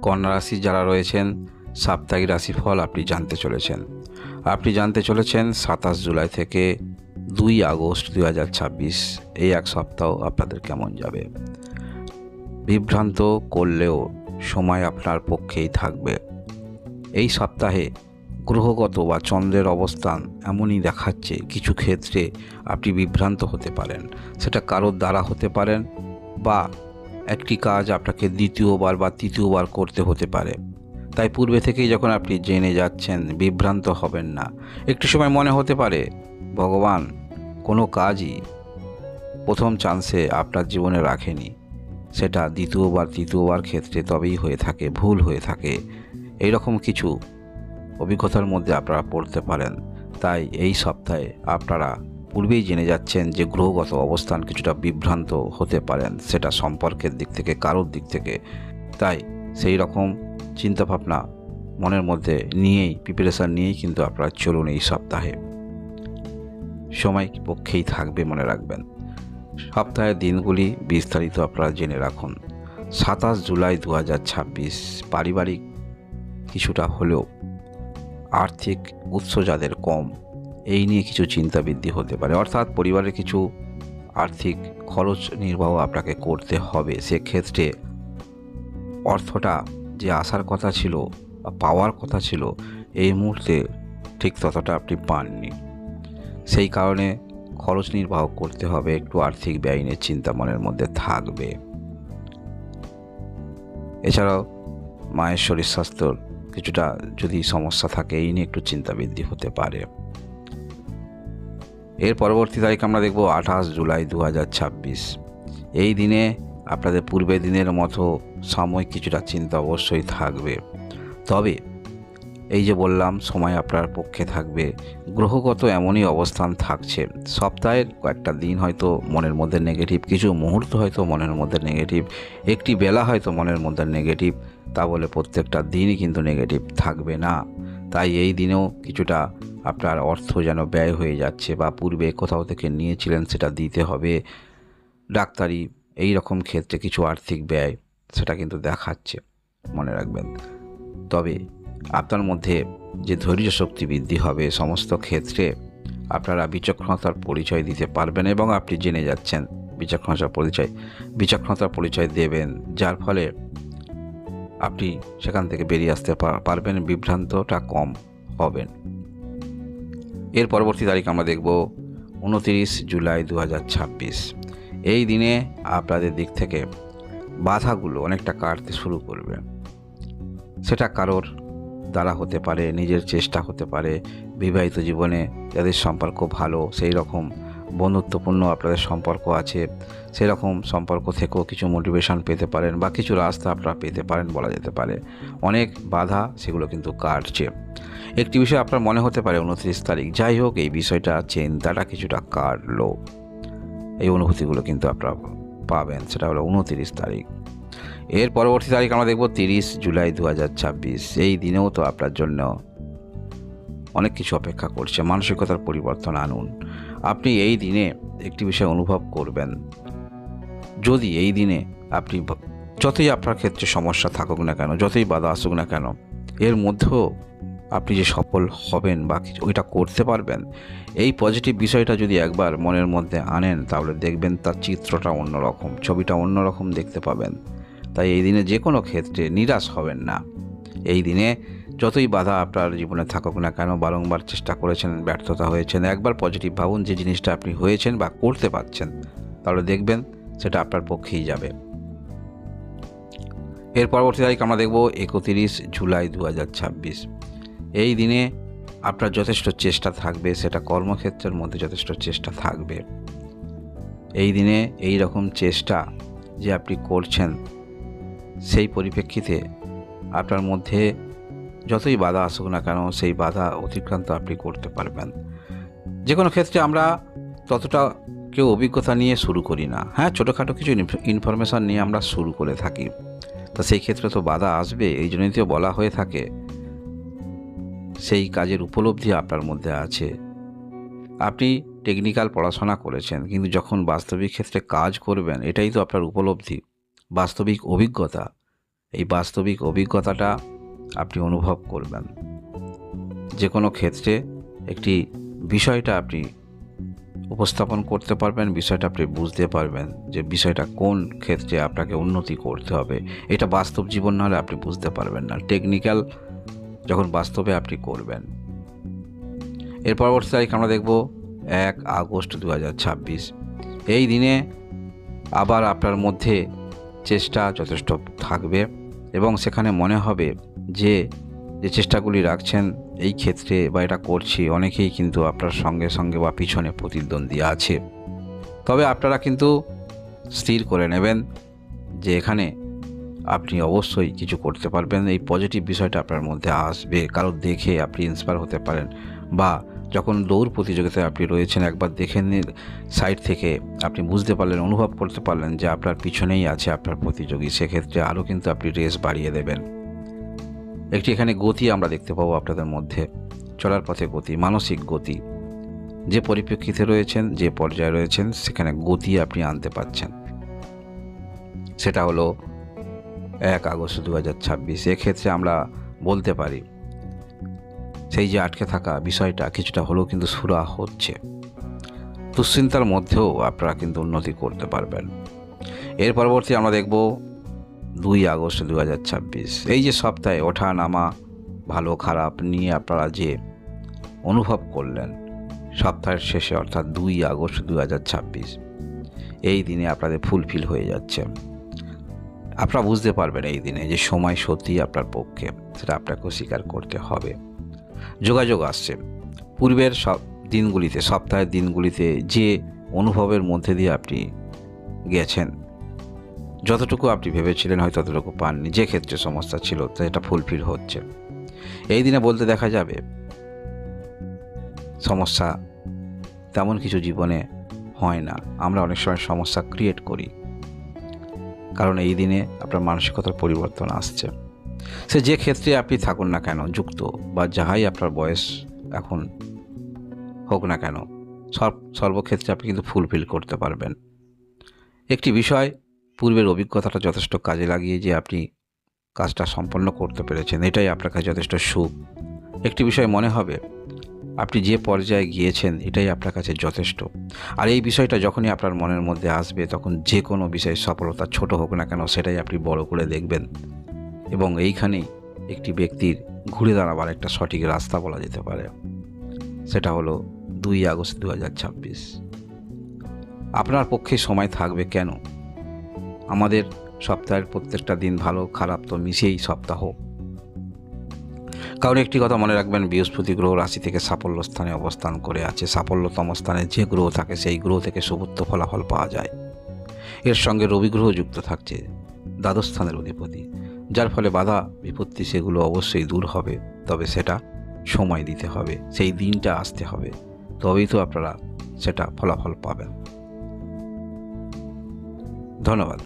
কন্যা রাশি যারা রয়েছেন সাপ্তাহিক রাশিফল আপনি জানতে চলেছেন। 27 জুলাই থেকে 2 আগস্ট 2026 এই এক সপ্তাহ আপনাদের কেমন যাবে। বিভ্রান্ত করলেও সময় আপনার পক্ষেই থাকবে। এই সপ্তাহে গ্রহগত বা চন্দ্রের অবস্থান এমনই দেখাচ্ছে, কিছু ক্ষেত্রে আপনি বিভ্রান্ত হতে পারেন। সেটা কারোর দ্বারা হতে পারেন বা একটি কাজ আপনাকে দ্বিতীয়বার বা তৃতীয়বার করতে হতে পারে। তাই পূর্বে থেকেই যখন আপনি জেনে যাচ্ছেন, বিভ্রান্ত হবেন না। একটু সময় মনে হতে পারে ভগবান কোনো কাজই প্রথম চান্সে আপনার জীবনে রাখেনি, সেটা দ্বিতীয়বার তৃতীয়বার ক্ষেত্রে তবেই হয়ে থাকে, ভুল হয়ে থাকে। এইরকম কিছু অভিজ্ঞতার মধ্যে আপনারা পড়তে পারেন। তাই এই সপ্তাহে আপনারা পূর্বেই জেনে যাচ্ছেন যে গ্রহগত অবস্থান কিছুটা বিভ্রান্ত হতে পারেন, সেটা সম্পর্কের দিক থেকে, কারোর দিক থেকে। তাই সেই রকম চিন্তাভাবনা মনের মধ্যে নিয়েই, প্রিপারেশান নিয়েই কিন্তু আপনারা চলুন। এই সপ্তাহে সময় পক্ষেই থাকবে, মনে রাখবেন। সপ্তাহের দিনগুলি বিস্তারিত আপনারা জেনে রাখুন। 27 জুলাই 2026 পারিবারিক কিছুটা হলেও আর্থিক উৎস যাদের কম, এই নিয়ে কিছু চিন্তা বৃদ্ধি হতে পারে। অর্থাৎ পরিবারের কিছু আর্থিক খরচ নির্বাহ আপনাকে করতে হবে। সেক্ষেত্রে অর্থটা যে আসার কথা ছিল বা পাওয়ার কথা ছিল, এই মুহূর্তে ঠিক ততটা আপনি পাননি। সেই কারণে খরচ নির্বাহ করতে হবে, একটু আর্থিক ব্যয় নিয়ে চিন্তা মনের মধ্যে থাকবে। এছাড়াও মায়ের শরীর স্বাস্থ্যর কিছুটা যদি সমস্যা থাকে, এই নিয়ে একটু চিন্তা বৃদ্ধি হতে পারে। এর পরবর্তী তারিখ আমরা দেখব 28 জুলাই 2026। এই দিনে আপনাদের পূর্বের দিনের মতো সাময়িক কিছুটা চিন্তা অবশ্যই থাকবে। তবে এই যে বললাম, সময় আপনার পক্ষে থাকবে। গ্রহগত এমনই অবস্থান থাকছে, সপ্তাহের কয়েকটা দিন হয়তো মনের মধ্যে নেগেটিভ, কিছু মুহূর্ত হয়তো মনের মধ্যে নেগেটিভ, একটি বেলা হয়তো মনের মধ্যে নেগেটিভ, তা বলে প্রত্যেকটা দিনই কিন্তু নেগেটিভ থাকবে না। তাই এই দিনেও কিছুটা আপনার অর্থ যেন ব্যয় হয়ে যাচ্ছে, বা পূর্বে কোথাও থেকে নিয়েছিলেন সেটা দিতে হবে, ডাক্তারি এই রকম ক্ষেত্রে কিছু আর্থিক ব্যয় সেটা কিন্তু দেখাচ্ছে, মনে রাখবেন। তবে আপনার মধ্যে যে ধৈর্য শক্তি বৃদ্ধি হবে, সমস্ত ক্ষেত্রে আপনারা বিচক্ষণতার পরিচয় দিতে পারবেন, এবং আপনি জেনে যাচ্ছেন বিচক্ষণতার পরিচয় দেবেন, যার ফলে আপনি সেখান থেকে বেরিয়ে আসতে পারবেন, বিভ্রান্তটা কম হবেন। এর পরবর্তী তারিখ আমরা দেখব 29 জুলাই 2026। এই দিনে আপনাদের দিক থেকে বাধাগুলো অনেকটা কাটতে শুরু করবে। সেটা কারোর দ্বারা হতে পারে, নিজের চেষ্টা হতে পারে। বিবাহিত জীবনে যাদের সম্পর্ক ভালো, সেই রকম বন্ধুত্বপূর্ণ আপনাদের সম্পর্ক আছে, সেই রকম সম্পর্ক থেকেও কিছু মোটিভেশন পেতে পারেন, বা কিছু রাস্তা আপনারা পেতে পারেন বলা যেতে পারে। অনেক বাধা সেগুলো কিন্তু কাটছে। একটি বিষয় আপনার মনে হতে পারে 29 তারিখ, যাই হোক এই বিষয়টা, চিন্তাটা কিছুটা কাটলো, এই অনুভূতিগুলো কিন্তু আপনারা পাবেন। সেটা হলো 29 তারিখ। এর পরবর্তী তারিখ আমরা দেখব 30 জুলাই 2026। এই দিনেও তো আপনার জন্য অনেক কিছু অপেক্ষা করছে। মানসিকতার পরিবর্তন আনুন। আপনি এই দিনে একটি বিষয় অনুভব করবেন, যদি এই দিনে আপনি যতই আপনার ক্ষেত্রে সমস্যা থাকুক না কেন, যতই বাধা আসুক না কেন, এর মধ্যেও আপনি যে সফল হবেন বা ওইটা করতে পারবেন, এই পজিটিভ বিষয়টা যদি একবার মনের মধ্যে আনেন, তাহলে দেখবেন তার চিত্রটা অন্যরকম, ছবিটা অন্যরকম দেখতে পাবেন। তাই এই দিনে যে কোনো ক্ষেত্রে নিরাশ হবেন না। এই দিনে যতই বাধা আপনার জীবনে থাকুক না কেন, বারংবার চেষ্টা করেছেন, ব্যর্থতা হয়েছেন, একবার পজিটিভ ভাবুন যে জিনিসটা আপনি হয়েছেন বা করতে পারছেন, তাহলে দেখবেন সেটা আপনার পক্ষেই যাবে। এর পরবর্তী তারিখ আমরা দেখব 31 জুলাই 2026। এই দিনে আপনার যথেষ্ট চেষ্টা থাকবে, সেটা কর্মক্ষেত্রের মধ্যে যথেষ্ট চেষ্টা থাকবে। এই দিনে এই রকম চেষ্টা যে আপনি করছেন, সেই পরিপ্রেক্ষিতে আপনার মধ্যে যতই বাধা আসুক না কেন, সেই বাধা অতিক্রান্ত আপনি করতে পারবেন। যে কোনো ক্ষেত্রে আমরা ততটা কেউ অভিজ্ঞতা নিয়ে শুরু করি না। হ্যাঁ, ছোটোখাটো কিছু ইনফরমেশান নিয়ে আমরা শুরু করে থাকি, তা সেই ক্ষেত্রে তো বাধা আসবে। এই জন্যই তো বলা হয়ে থাকে, সেই কাজের উপলব্ধি আপনার মধ্যে আছে। আপনি টেকনিক্যাল পড়াশোনা করেছেন, কিন্তু যখন বাস্তবিক ক্ষেত্রে কাজ করবেন, এটাই তো আপনার উপলব্ধি, বাস্তবিক অভিজ্ঞতা। এই বাস্তবিক অভিজ্ঞতাটা আপনি অনুভব করবেন। যে কোনো ক্ষেত্রে একটি বিষয়টা আপনি উপস্থাপন করতে পারবেন, বিষয়টা আপনি বুঝতে পারবেন যে বিষয়টা কোন ক্ষেত্রে আপনাকে উন্নতি করতে হবে। এটা বাস্তব জীবন না হলে আপনি বুঝতে পারবেন না, টেকনিক্যাল যখন বাস্তবে আপনি করবেন। এর পরবর্তী তারিখ আমরা দেখব 1 আগস্ট 2026। এই দিনে আবার আপনার মধ্যে চেষ্টা যথেষ্ট থাকবে এবং সেখানে মনে হবে যে চেষ্টাগুলি রাখছেন এই ক্ষেত্রে বা এটা করছি, অনেকেই কিন্তু আপনার সঙ্গে সঙ্গে বা পিছনে প্রতিদ্বন্দ্বী আছে। তবে আপনারা কিন্তু স্থির করে নেবেন যে এখানে আপনি অবশ্যই কিছু করতে পারবেন। এই পজিটিভ বিষয়টা আপনার মধ্যে আসবে, কারো দেখে আপনি ইন্সপায়ার হতে পারেন, বা যখন দৌড় প্রতিযোগিতায় আপনি রয়েছেন একবার দেখে সাইড থেকে আপনি বুঝতে পারলেন, অনুভব করতে পারলেন যে আপনার পিছনেই আছে আপনার প্রতিযোগী, সেক্ষেত্রে আরও কিন্তু আপনি রেস বাড়িয়ে দেবেন। একটি এখানে গতি আমরা দেখতে পাবো আপনাদের মধ্যে, চলার পথে গতি, মানসিক গতি। যে পরিপ্রেক্ষিতে রয়েছেন, যে পর্যায়ে রয়েছেন, সেখানে গতি আপনি আনতে পারছেন। সেটা হলো 1 আগস্ট 2026। এক্ষেত্রে আমরা বলতে পারি সেই যে আটকে থাকা বিষয়টা কিছুটা হলেও কিন্তু সুরাহা হচ্ছে। দুশ্চিন্তার মধ্যেও আপনারা কিন্তু উন্নতি করতে পারবেন। এর পরবর্তী আমরা দেখব 2 আগস্ট 2026। এই যে সপ্তাহে ওঠা নামা, ভালো খারাপ নিয়ে আপনারা যে অনুভব করলেন সপ্তাহের শেষে, অর্থাৎ 2 আগস্ট 2026, এই দিনে আপনাদের ফুলফিল হয়ে যাচ্ছে। আপনারা বুঝতে পারবেন এই দিনে যে সময় সত্যিই আপনার পক্ষে, সেটা আপনাকেও স্বীকার করতে হবে। যোগাযোগ আসছে পূর্বের সব দিনগুলিতে, সপ্তাহের দিনগুলিতে যে অনুভবের মধ্যে দিয়ে আপনি গেছেন, যতটুকু আপনি ভেবেছিলেন হয়তো ততটুকু পাননি, যে ক্ষেত্রে সমস্যা ছিল এটা ফুলফিল হচ্ছে। এই দিনে বলতে দেখা যাবে সমস্যা তেমন কিছু জীবনে হয় না, আমরা অনেক সময় সমস্যা ক্রিয়েট করি, কারণ এই দিনে আপনার মানসিকতার পরিবর্তন আসছে। সে যে ক্ষেত্রে আপনি থাকুন না কেন যুক্ত, বা যাহাই আপনার বয়স এখন হোক না কেন, সর্বক্ষেত্রে আপনি কিন্তু ফুলফিল করতে পারবেন। একটি বিষয়, পূর্বের অভিজ্ঞতাটা যথেষ্ট কাজে লাগিয়ে যে আপনি কাজটা সম্পন্ন করতে পেরেছেন, এটাই আপনার কাছে যথেষ্ট সুখ। একটি বিষয় মনে হবে আপনি যে পর্যায়ে গিয়েছেন এটাই আপনার কাছে যথেষ্ট। আর এই বিষয়টা যখনই আপনার মনের মধ্যে আসবে, তখন যে কোনো বিষয়ে সফলতা ছোট হোক না কেন সেটাই আপনি বড় করে দেখবেন, এবং এইখানেই একটি ব্যক্তির ঘুরে দাঁড়াবার একটা সঠিক রাস্তা বলা যেতে পারে। সেটা হলো 2 আগস্ট 2026। আপনার পক্ষে সময় থাকবে কেন? আমাদের সপ্তাহের প্রত্যেকটা দিন ভালো খারাপ তো মিশিয়েই সপ্তাহ। কারণ একটি কথা মনে রাখবেন, বৃহস্পতি গ্রহ রাশি থেকে সাফল্য স্থানে অবস্থান করে আছে। সাফল্যতম স্থানে যে গ্রহ থাকে সেই গ্রহ থেকে শুভত্ব ফলাফল পাওয়া যায়। এর সঙ্গে রবি গ্রহ যুক্ত থাকছে, দ্বাদশ স্থানের অধিপতি, যার ফলে বাধা বিপত্তি সেগুলো অবশ্যই দূর হবে। তবে সেটা সময় দিতে হবে, সেই দিনটা আসতে হবে, তবেই তো আপনারা সেটা ফলাফল পাবেন। ধন্যবাদ।